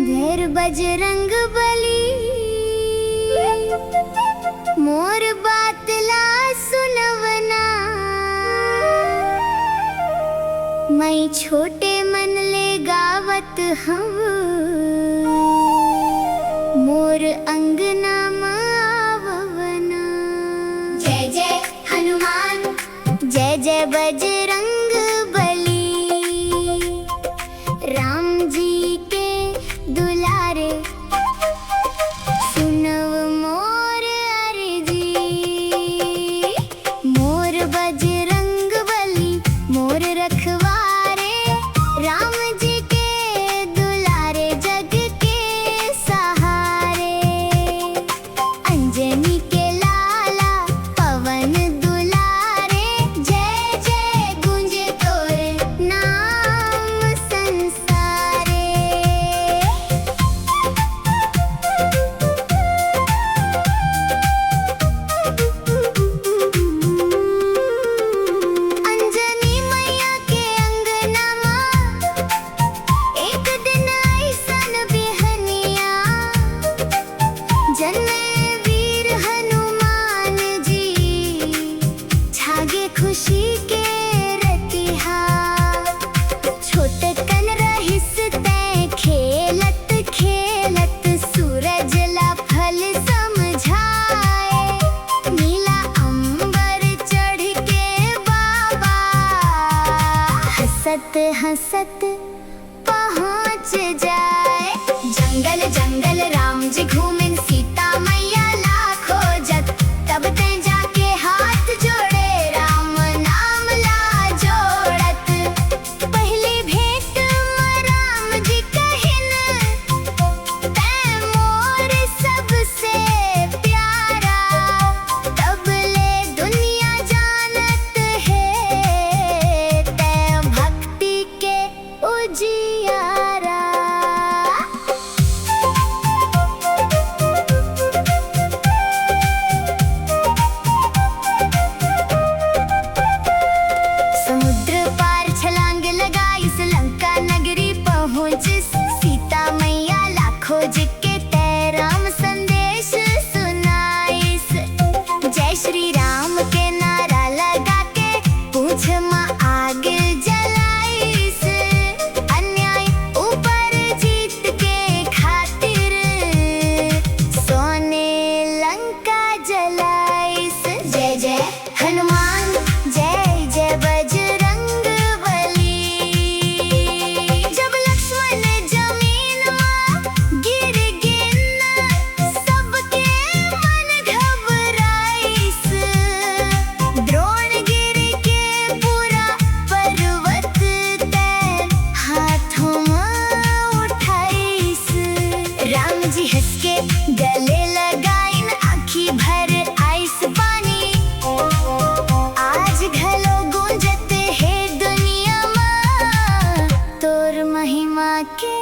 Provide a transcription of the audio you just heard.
धेर बजरंग बली मोर बात ला सुनवना। मैं छोटे मन ले गावत हूँ मोर अंगना मावना। जय जय हनुमान जय जय बजरंग बली, राम जी के दुलारे सुनव मोर अर्जी। मोर बजरंग बली मोर रखवारे, राम जी के दुलारे जग के सहारे। अंजनी के लाला पवन दुलारे, जय जय गुंज तोरे नाम संसारे। अंजनी मैया के अंगना माँ एक दिन ऐसन बिहनिया, जन्मे वीर हनुमान जी छागे खुशी के रतिहा। छोटकन रहिस तै खेलत खेलत, सूरज ला फल समझाए। नीला अंबर चढ़ के बाबा हंसत हंसत पहुँच जाए। जंगल जंगल राम जी घूमें, सीता मैया ला खोजत। तब ते जाके हाथ जोड़े, राम नाम ला जोड़त। पहली भेंट में राम जी कहिन, तै मोर सबसे प्यारा। तब ले दुनिया जानत है, तै भक्ति के उजियारा। समुद्र पार छलांग लगाई, लंका नगरी पहुँच। सीता मैया ला खोज के तै राम संदेश सुनाइस। जय श्री राम के नारा लगा के पूछ माँ आग जलाइस। अन्याय ऊपर जीत के खातिर सोने लंका जलाइस। जय जय हनुमान जय जय बजरंग बली। जब लक्ष्मण जमीन माँ गिर गिन, सबके मन घबराइस। द्रोणगिरि के पूरा पर्वत तै हाथों में उठाइस। राम जी हंस के गले लगाइन, आँखी भर आइस पानी। आज घलो गूंजत है दुनिया में तोर महिमा के